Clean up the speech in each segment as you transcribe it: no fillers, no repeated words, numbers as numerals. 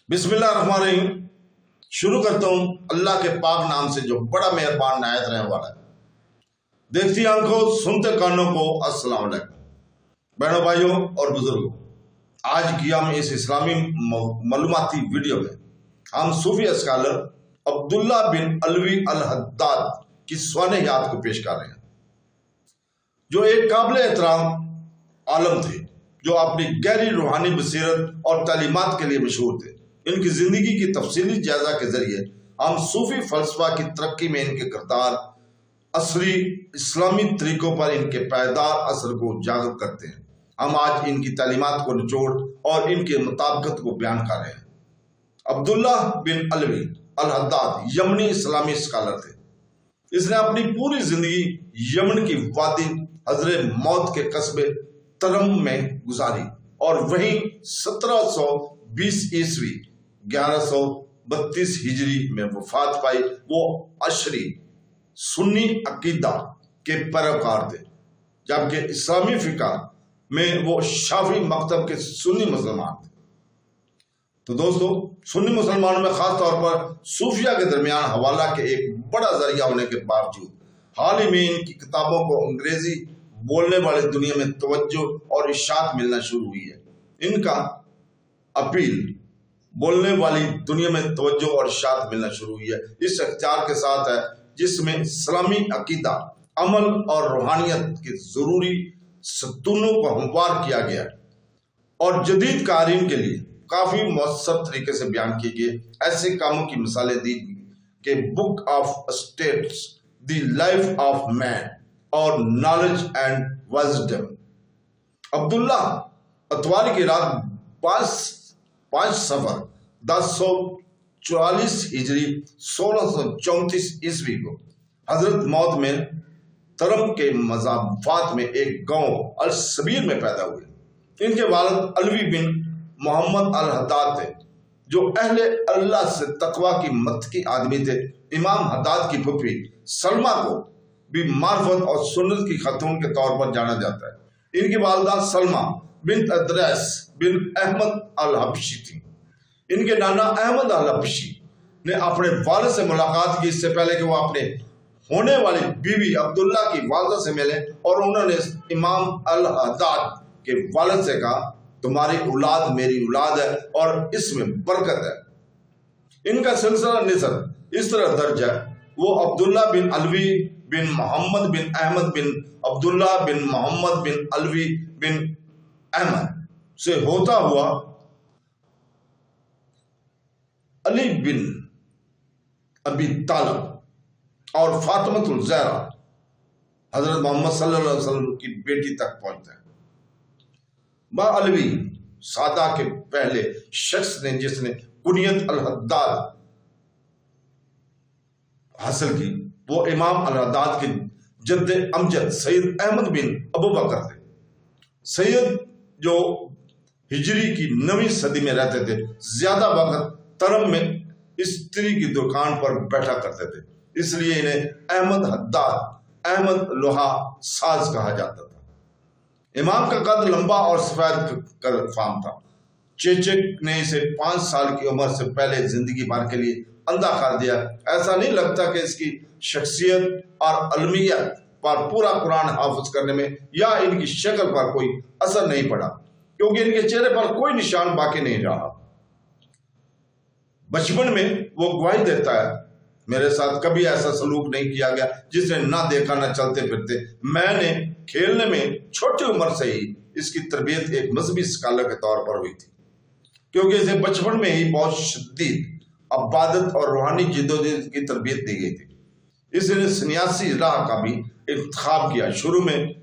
बिस्मिल्लाहिर्रहमानिर्रहीम। शुरू करता हूँ अल्लाह के पाक नाम से जो बड़ा मेहरबान नायत रहने वाला है। देखती आंखों सुनते कानों को अस्सलाम वालेकुम। बहनों भाइयों और बुजुर्गों, आज की हम इस इस्लामी मालूमाती वीडियो में हम सूफी स्कॉलर अब्दुल्ला बिन अलवी अल हद्दाद की स्वाने याद को पेश कर रहे हैं, जो एक काबिल एहतराम आलम थे, जो अपनी गहरी रूहानी बसीरत और तालीमात के लिए मशहूर थे। इनकी जिंदगी की तफसीली जायजा के जरिए हम सूफी फलसफा की तरक्की में इनके किरदार, असली इस्लामी तरीकों पर इनके पायदार असर को उजागर करते हैं। हम आज इनकी तालीमात को निचोड़ और इनके मुताबिकत को बयान कर रहे हैं। अब्दुल्ला बिन अलवी अल हद्दाद यमनी इस्लामी स्कॉलर थे। इसने अपनी पूरी जिंदगी यमन की वादी हजरे मौत के कस्बे तरम में गुजारी और वहीं 1720 ईस्वी 1132 हिजरी में वफात पाई। वो अशरी सुन्नी अकीदा के पैरोकार थे, जबकि इस्लामी फिका में वो शाफी मकतब के सुन्नी मुसलमान थे। तो दोस्तों, सुन्नी मुसलमानों में खास तौर पर सूफिया के दरमियान हवाला के एक बड़ा जरिया होने के बावजूद हाल ही में इनकी किताबों को अंग्रेजी बोलने वाली दुनिया में तवज्जो और इशाअत मिलना शुरू हुई है। इनका अपील बोलने वाली दुनिया में तवज्जो और इशाअत मिलना शुरू हुई है इस अख्तियार के साथ है, जिसमें इस्लामी अकीदा, अमल और रूहानियत के जरूरी सतूनों को हमवार किया गया और जदीद कारीन के लिए काफी मौसर तरीके से बयान किए गए ऐसे कामों की मिसालें दी कि book of states, the life of man और नॉलेज एंड विजडम। अब्दुल्ला अतवार की रात 5 सफर 1044 हिजरी 1634 ईस्वी को हजरत मौत में तरम के मज़ाफात में एक गांव अल सबीर में पैदा हुए। इनके वालिद अलवी बिन मोहम्मद अल हद्दाद थे, जो अहले अल्लाह से तकवा की मत्की आदमी थे। इमाम हद्दाद की फुफी सलमा को भी मार्फत और सुन्नत की खतून के तौर पर जाना जाता है। इनकी वालिदा सलमा बिन अदरैस बिन अहमद अल हबशी थी। इनके नाना अहमद अल हबशी ने अपने वालिद से मुलाकात की इससे पहले कि वो अपने होने वाली बीवी अब्दुल्ला की वालिदा से मिले, और उन्होंने इमाम अल हद्दाद के वालिद से कहा, तुम्हारी औलाद मेरी औलाद है और इसमें बरकत है। इनका सिलसिला निसब इस तरह दर्ज है। वो अब्दुल्ला बिन अलवी बिन मोहम्मद बिन अहमद बिन अब्दुल्ला बिन मोहम्मद बिन अलवी बिन अहमद से होता हुआ अली बिन अबी तालिब और फातिमतुल ज़हरा हजरत मोहम्मद सल्लल्लाहु अलैहि वसल्लम की बेटी तक पहुंचता है। बा अलवी सादा के पहले शख्स ने जिसने कुनियत अल हद्दाद हासिल की, वो इमाम अल हद्दाद के जद्दे अमजद सैयद अहमद बिन अबू बकर थे। सैयद जो हिजरी की 9वीं सदी में रहते थे, ज्यादा वक्त तरम में स्त्री की दुकान पर बैठा करते थे, इसलिए इन्हें अहमद हद्दाद, अहमद लोहा साज कहा जाता था। इमाम का कद लंबा और सफेद फाम था। चेचक ने इसे 5 साल की उम्र से पहले जिंदगी भर के लिए अंधा कर दिया। ऐसा नहीं लगता कि इसकी शख्सियत और अलमियत पर पूरा कुरान हाफिज करने में या इनकी शक्ल पर कोई असर नहीं पड़ा, क्योंकि इनके चेहरे पर कोई निशान बाकी नहीं रहा। बचपन में वो गवाही देता है, मेरे साथ कभी ऐसा सलूक नहीं किया गया जिसने ना देखा ना चलते फिरते। मैंने खेलने में छोटी उम्र से ही इसकी तरबियत एक मजहबी स्कॉलर के तौर पर हुई थी, क्योंकि इसे बचपन में ही बहुत शदीद अबादत और रूहानी जिद्दोजहद की तरबियत दी गई थी। इसने सन्यासी राह का भी इंतखाब किया। शुरू में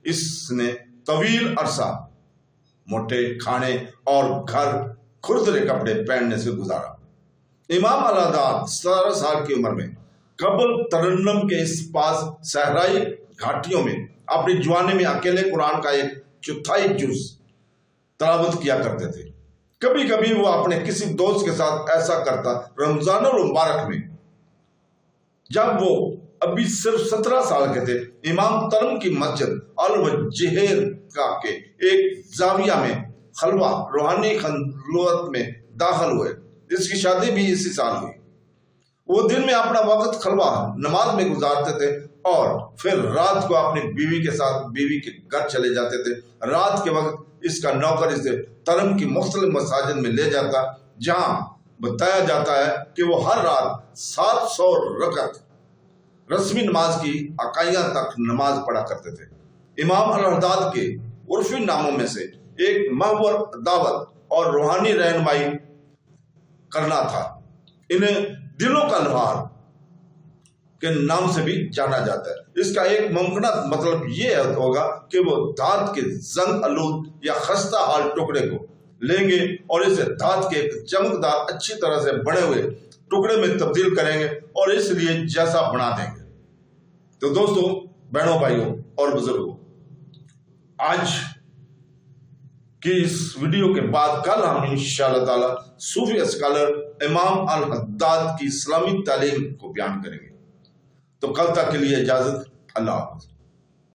इसने तवील अरसा मोटे खाने और घर खुरदरे कपड़े पहनने से गुजारा। इमाम अल हद्दाद 17 साल की उम्र में कबल तरन्नम के इस पास सहराई घाटियों में अपनी जवानी में अकेले कुरान का 1/4 जुज़ तिलावत किया करते थे। कभी कभी वो अपने किसी दोस्त के साथ ऐसा करता। रमजानुल मुबारक में, जब वो अभी सिर्फ 17 साल के थे, इमाम तरम की मस्जिद अल वजहेर का के एक जाविया में खलवा रूहानी खलवत में दाखिल हुए। اس کی شادی بھی اسی سال ہوئی۔ وہ دن میں اپنا وقت خلوہ نماز میں گزارتے تھے اور پھر رات کو اپنی بیوی کے ساتھ بیوی کے گھر چلے جاتے تھے۔ رات کے وقت اس کا نوکر اسے ترم کی مختلف مساجد میں لے جاتا، جہاں بتایا جاتا ہے کہ وہ ہر رات 700 رکعت رسمی نماز کی عقائیہ تک نماز پڑھا کرتے تھے۔ امام الحداد کے عرفی ناموں میں سے ایک محور دعوت اور روحانی رہنمائی کرنا تھا۔ انہیں دلوں کا لوہار کے نام سے بھی جانا جاتا ہے۔ اس کا ایک ممکنہ مطلب یہ ہوگا کہ وہ دھات کے زنگ آلود یا خستہ حال ٹکڑے کو لیں گے اور اسے دھات کے ایک چمکدار اچھی طرح سے بڑے ہوئے ٹکڑے میں تبدیل کریں گے اور اس لیے جیسا بنا دیں گے۔ تو دوستو، بہنوں، بھائیوں اور بزرگوں، آج کی اس ویڈیو کے بعد کل ہم انشاءاللہ تعالی صوفی اسکالر امام الحداد کی اسلامی تعلیم کو بیان کریں گے۔ تو کل تک کے لیے اجازت، اللہ حافظ۔